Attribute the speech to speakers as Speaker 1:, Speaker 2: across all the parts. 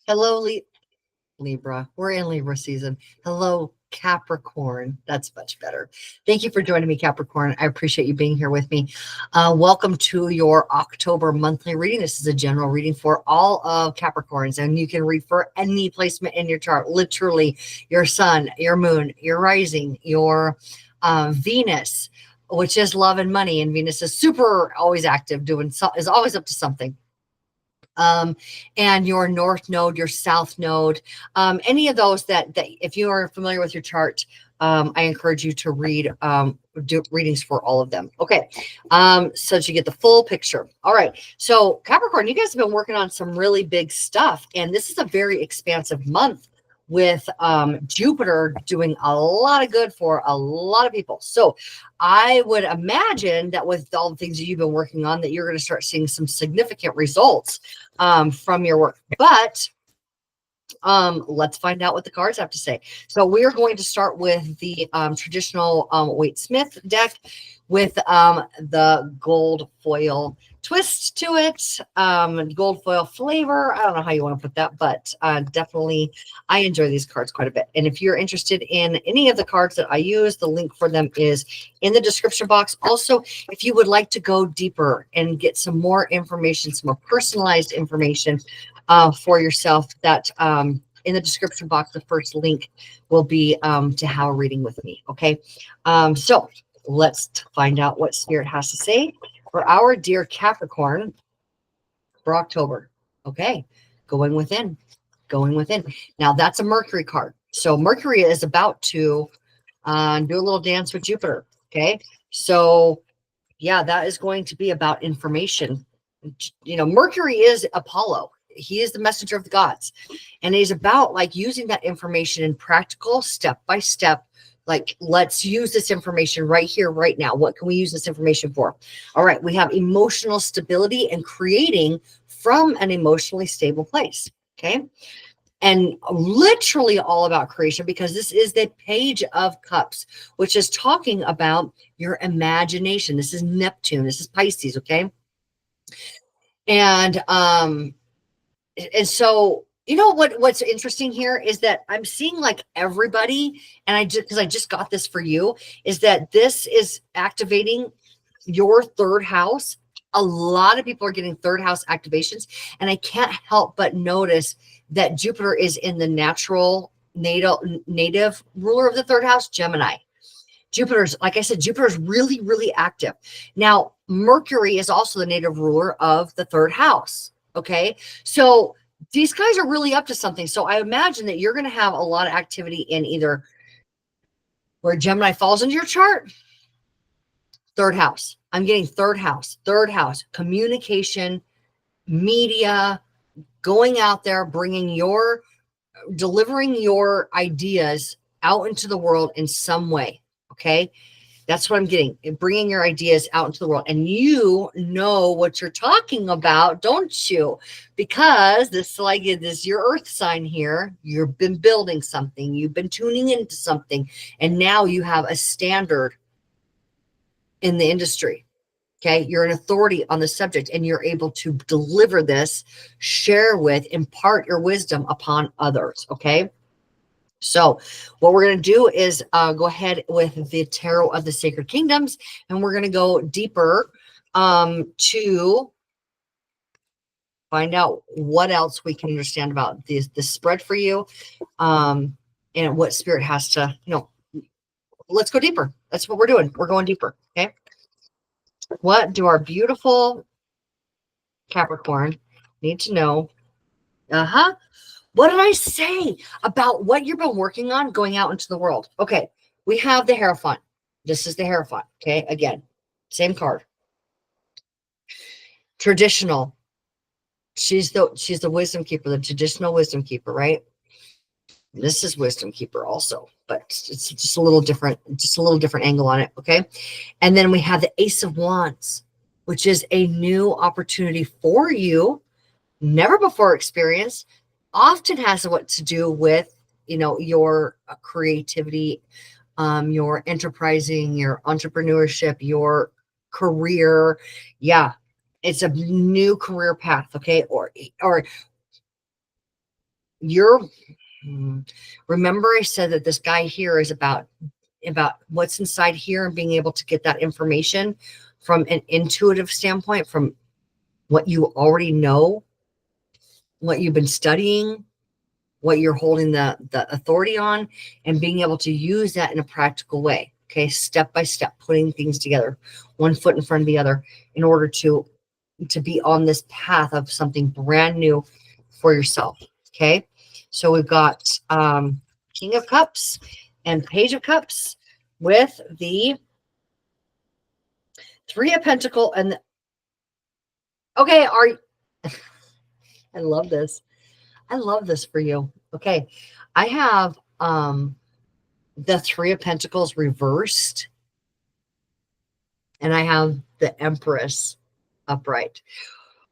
Speaker 1: Hello, Libra. We're in Libra season. Hello, Capricorn. That's much better. Thank you for joining me, Capricorn. I appreciate you being here with me. Welcome to your October monthly reading. This is a general reading for all of Capricorns, and you can read for any placement in your chart, literally your sun, your moon, your rising, your Venus, which is love and money. And Venus is super always active, is always up to something. And your north node, your south node, any of those that if you are familiar with your chart, I encourage you to do readings for all of them. Okay. So that you get the full picture. All right. So Capricorn, you guys have been working on some really big stuff, and this is a very expansive month with Jupiter doing a lot of good for a lot of people. So I would imagine that with all the things that you've been working on, that you're going to start seeing some significant results from your work. But let's find out what the cards have to say. So we're going to start with the traditional Waite Smith deck with the gold foil twist to it, gold foil flavor. I don't know how you want to put that, but definitely I enjoy these cards quite a bit. And if you're interested in any of the cards that I use, the link for them is in the description box. Also, if you would like to go deeper and get some more information, some more personalized information for yourself, that in the description box, the first link will be to have a reading with me. Okay. So let's find out what Spirit has to say for our dear Capricorn for October. Okay. Going within. Now that's a Mercury card. So Mercury is about to do a little dance with Jupiter. Okay. So yeah, that is going to be about information. You know, Mercury is Apollo. He is the messenger of the gods, and he's about like using that information in practical, step by step. Like, let's use this information right here, right now. What can we use this information for? All right. We have emotional stability and creating from an emotionally stable place. Okay. And literally all about creation, because this is the Page of Cups, which is talking about your imagination. This is Neptune. This is Pisces. Okay. And so, you know what's interesting here is that I'm seeing like everybody, and because I just got this for you, is that this is activating your third house. A lot of people are getting third house activations, and I can't help but notice that Jupiter is in the natural native ruler of the third house, Gemini. Jupiter's, like I said, Jupiter's really, really active. Now, Mercury is also the native ruler of the third house. Okay. So these guys are really up to something. So I imagine that you're going to have a lot of activity in either where Gemini falls into your chart, third house. I'm getting third house, communication, media, going out there, delivering your ideas out into the world in some way. Okay. That's what I'm getting. Bringing your ideas out into the world. And you know what you're talking about, don't you? Because this is your earth sign here. You've been building something. You've been tuning into something. And now you have a standard in the industry. Okay. You're an authority on the subject, and you're able to deliver this, share with, impart your wisdom upon others. Okay. So what we're going to do is go ahead with the Tarot of the Sacred Kingdoms, and we're going to go deeper to find out what else we can understand about this spread for you, and what Spirit has to, let's go deeper. That's what we're doing. We're going deeper. Okay. What do our beautiful Capricorn need to know? What did I say about what you've been working on going out into the world? Okay, we have the Hierophant. This is the Hierophant. Okay, again, same card. Traditional. She's the wisdom keeper, the traditional wisdom keeper, right? This is wisdom keeper also, but it's just a little different angle on it. Okay, and then we have the Ace of Wands, which is a new opportunity for you, never before experienced. Often has what to do with, your creativity, your enterprising, your entrepreneurship, your career. Yeah, it's a new career path. Okay, or you're, remember I said that this guy here is about what's inside here and being able to get that information from an intuitive standpoint, from what you already know, what you've been studying, what you're holding the authority on, and being able to use that in a practical way. Okay, step by step, putting things together, one foot in front of the other, in order to be on this path of something brand new for yourself. Okay, so we've got King of Cups and Page of Cups with the Three of Pentacle and okay, I love this. I love this for you. Okay, I have the Three of Pentacles reversed, and I have the Empress upright,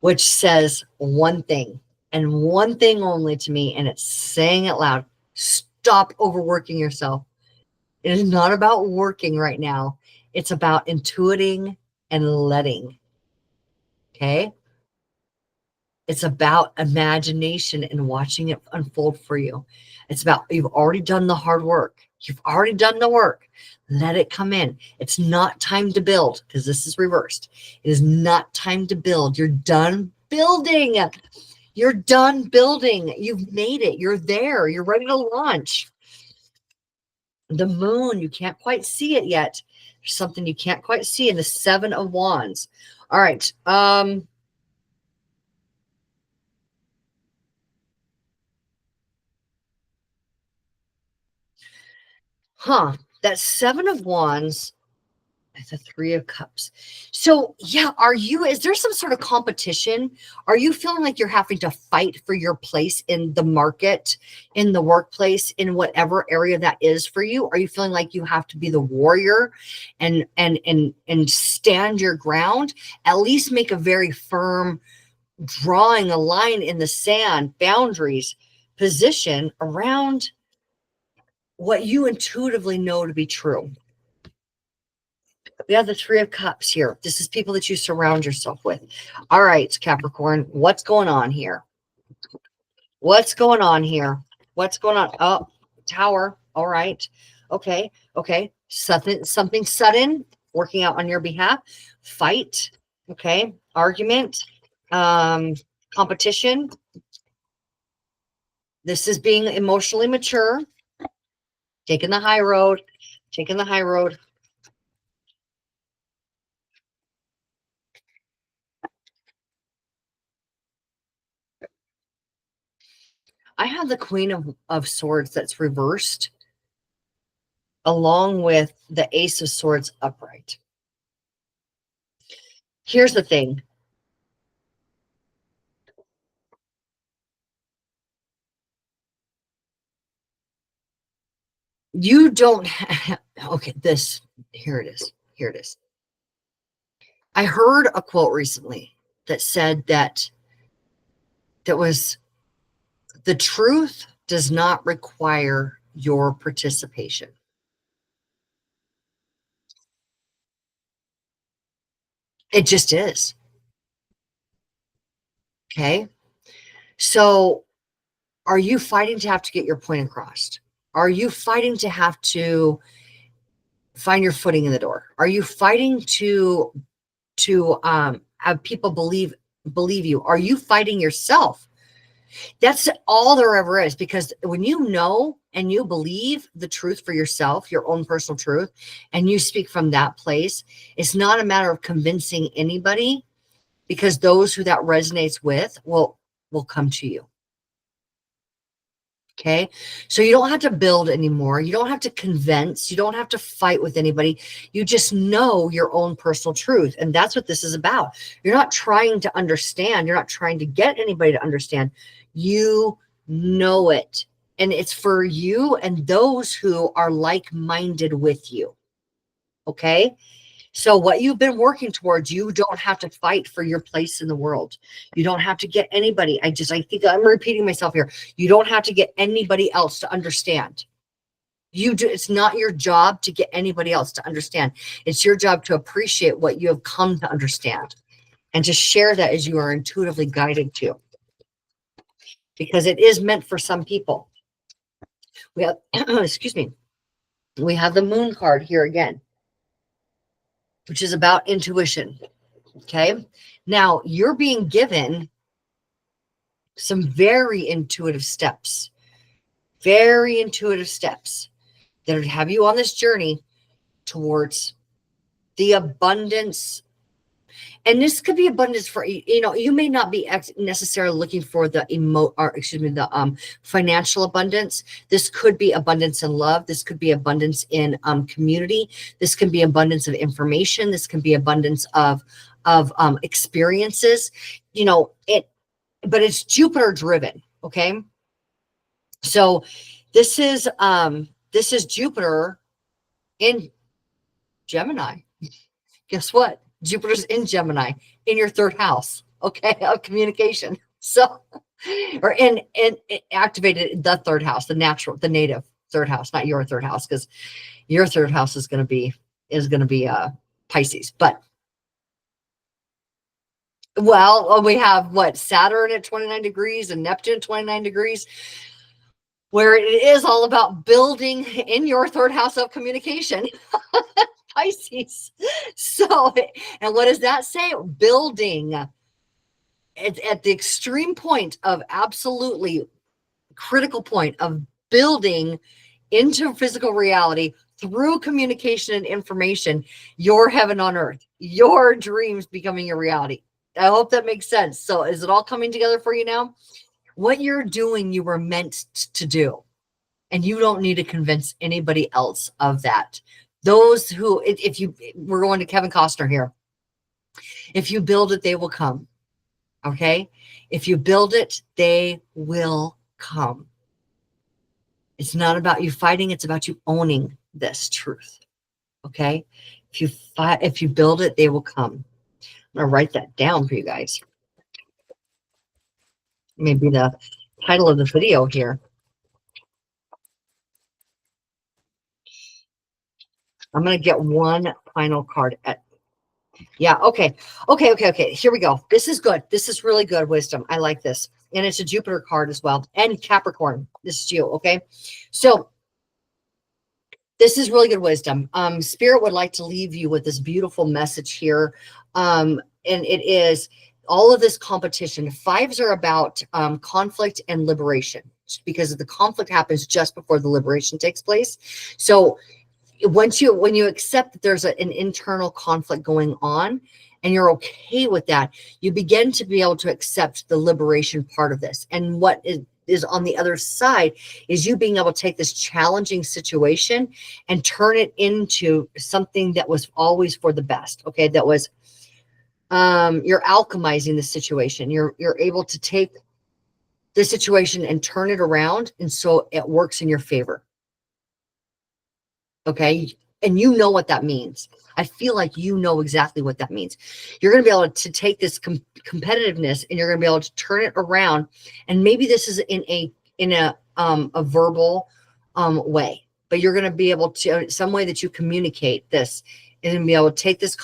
Speaker 1: which says one thing and one thing only to me, and it's saying it loud: stop overworking yourself. It is not about working right now. It's about intuiting and letting. Okay. It's about imagination and watching it unfold for you. It's about, you've already done the hard work. You've already done the work. Let it come in. It's not time to build, because this is reversed. It is not time to build. You're done building. You're done building. You've made it. You're there. You're ready to launch. The Moon, you can't quite see it yet. There's something you can't quite see in the Seven of Wands. All right. That Seven of Wands, the Three of Cups. So yeah, is there some sort of competition? Are you feeling like you're having to fight for your place in the market, in the workplace, in whatever area that is for you? Are you feeling like you have to be the warrior and stand your ground? At least make a very firm, drawing a line in the sand, boundaries, position around what you intuitively know to be true. We have the Three of Cups here. This is people that you surround yourself with. All right, Capricorn, what's going on here? What's going on here? What's going on? Oh, Tower. All right. Okay. Okay. Something sudden working out on your behalf. Fight. Okay. Argument. Competition. This is being emotionally mature. Taking the high road. Taking the high road. I have the Queen of Swords that's reversed, along with the Ace of Swords upright. Here's the thing. You don't have, okay, here it is. Here it is. I heard a quote recently that said that was, the truth does not require your participation. It just is. Okay. So are you fighting to have to get your point across? Are you fighting to have to find your footing in the door? Are you fighting to have people believe you? Are you fighting yourself? That's all there ever is, because when you know and you believe the truth for yourself, your own personal truth, and you speak from that place, it's not a matter of convincing anybody, because those who that resonates with will come to you. Okay. So you don't have to build anymore. You don't have to convince. You don't have to fight with anybody. You just know your own personal truth. And that's what this is about. You're not trying to understand. You're not trying to get anybody to understand. You know it. And it's for you and those who are like-minded with you. Okay. So what you've been working towards, you don't have to fight for your place in the world. You don't have to get anybody. I think I'm repeating myself here. You don't have to get anybody else to understand. It's not your job to get anybody else to understand. It's your job to appreciate what you have come to understand and to share that as you are intuitively guided to. because it is meant for some people. We have, excuse me, we have the moon card here again, which is about intuition. Okay. Now you're being given some very intuitive steps that would have you on this journey towards the abundance. And this could be abundance for, you may not be necessarily looking for the financial abundance. This could be abundance in love. This could be abundance in community. This can be abundance of information. This can be abundance of experiences, but it's Jupiter driven. Okay. So this is Jupiter in Gemini. Guess what? Jupiter's in Gemini in your third house, okay, of communication. So, or in activated the third house, the native third house, not your third house, because your third house is going to be Pisces. But well, we have what, Saturn at 29 degrees and Neptune at 29 degrees, where it is all about building in your third house of communication. Pisces. So, and what does that say? Building at the extreme point of absolutely critical point of building into physical reality through communication and information, your heaven on earth, your dreams becoming a reality. I hope that makes sense. So is it all coming together for you now? What you're doing, you were meant to do. And you don't need to convince anybody else of that. Those who, we're going to Kevin Costner here. If you build it, they will come. Okay. If you build it, they will come. It's not about you fighting. It's about you owning this truth. Okay. If you build it, they will come. I'm going to write that down for you guys. Maybe the title of the video here. I'm going to get one final card yeah. Okay. Here we go. This is good. This is really good wisdom. I like this. And it's a Jupiter card as well. And Capricorn. This is you. Okay. So this is really good wisdom. Spirit would like to leave you with this beautiful message here. And it is all of this competition. Fives are about conflict and liberation, because the conflict happens just before the liberation takes place. So when you accept that there's an internal conflict going on and you're okay with that, you begin to be able to accept the liberation part of this. And what is on the other side is you being able to take this challenging situation and turn it into something that was always for the best. Okay. That was, you're alchemizing the situation. You're able to take the situation and turn it around. And so it works in your favor. Okay. And you know what that means. I feel like you know exactly what that means. You're going to be able to take this competitiveness and you're going to be able to turn it around. And maybe this is in a verbal way, but you're going to be able to, some way that you communicate this, and be able to take this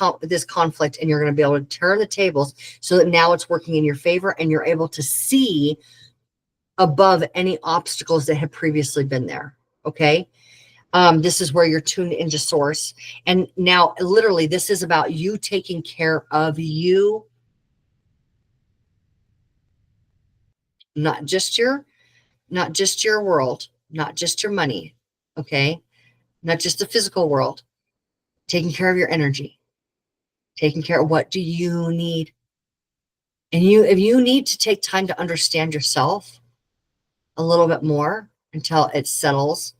Speaker 1: conflict, and you're going to be able to turn the tables so that now it's working in your favor, and you're able to see above any obstacles that had previously been there. Okay. This is where you're tuned into source. And now literally this is about you taking care of you, not just your world, not just your money. Okay. Not just the physical world, taking care of your energy, taking care of what do you need. And if you need to take time to understand yourself a little bit more until it settles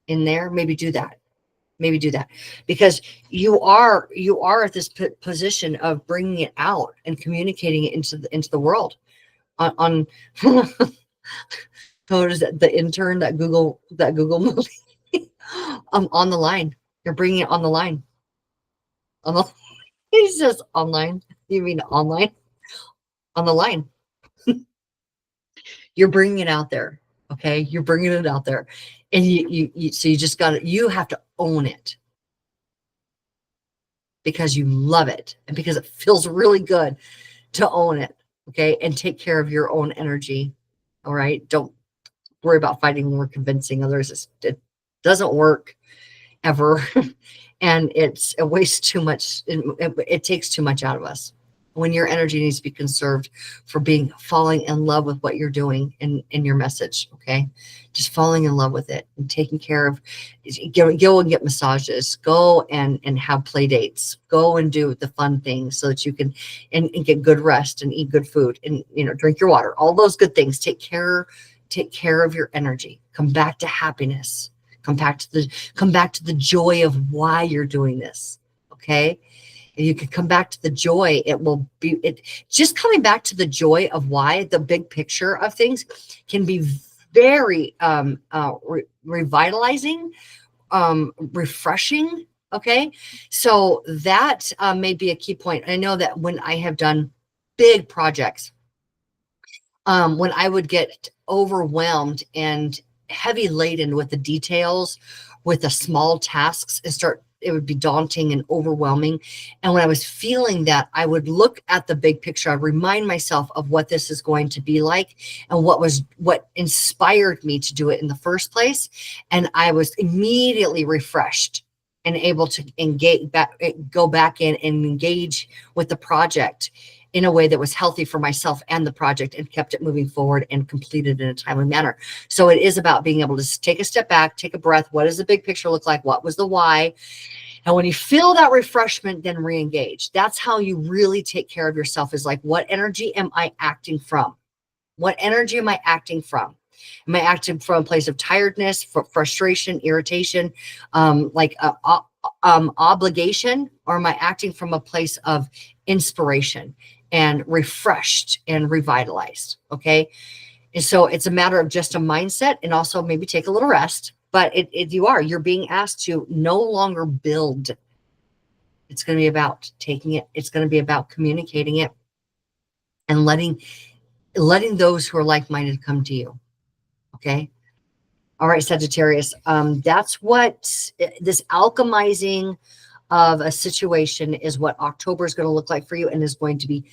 Speaker 1: in there, maybe do that. Because you are at this position of bringing it out and communicating it into the world on what is that, the intern, that Google movie. On the line. You're bringing it on the line. He says online. You mean online? On the line. You're bringing it out there. Okay. You're bringing it out there. And so you just you have to own it because you love it and because it feels really good to own it. Okay. And take care of your own energy All right. Don't worry about fighting or convincing others. It doesn't work ever. And it wastes too much. It takes too much out of us. When your energy needs to be conserved for falling in love with what you're doing in your message. Okay. Just falling in love with it and taking care of, go and get massages, go and have play dates, go and do the fun things so that you can, and get good rest and eat good food and, drink your water, all those good things. Take care of your energy. Come back to happiness. Come back to the joy of why you're doing this. Okay. If you can come back to the joy, just coming back to the joy of why, the big picture of things can be very revitalizing, refreshing. Okay. So that may be a key point. I know that when I have done big projects, when I would get overwhelmed and heavy laden with the details, with the small tasks, it would be daunting and overwhelming. And when I was feeling that, I would look at the big picture. I'd remind myself of what this is going to be like and what inspired me to do it in the first place. And I was immediately refreshed and able to go back in and engage with the project in a way that was healthy for myself and the project, and kept it moving forward and completed in a timely manner. So it is about being able to take a step back, take a breath. What does the big picture look like? What was the why? And when you feel that refreshment, then re-engage. That's how you really take care of yourself, is like, what energy am I acting from? What energy am I acting from? Am I acting from a place of tiredness, frustration, irritation, obligation? Or am I acting from a place of inspiration and refreshed and revitalized? Okay. And so it's a matter of just a mindset, and also maybe take a little rest. But you're being asked to no longer build. It's going to be about taking it. It's going to be about communicating it and letting those who are like-minded come to you. Okay. All right, Sagittarius. That's what this alchemizing of a situation is, what October is going to look like for you, and is going to be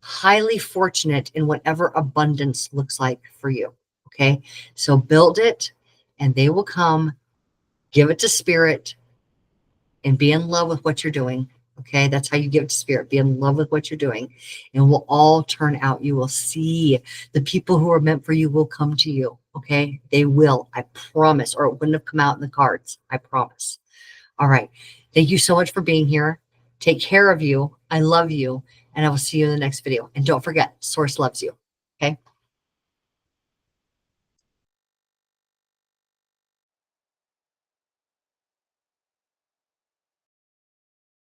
Speaker 1: highly fortunate in whatever abundance looks like for you. Okay. So build it and they will come. Give it to spirit and be in love with what you're doing. Okay. That's how you give it to spirit. Be in love with what you're doing, and will all turn out. You will see the people who are meant for you will come to you. Okay. They will. I promise. Or it wouldn't have come out in the cards. I promise. All right. Thank you so much for being here. Take care of you. I love you. And I will see you in the next video. And don't forget, Source loves you.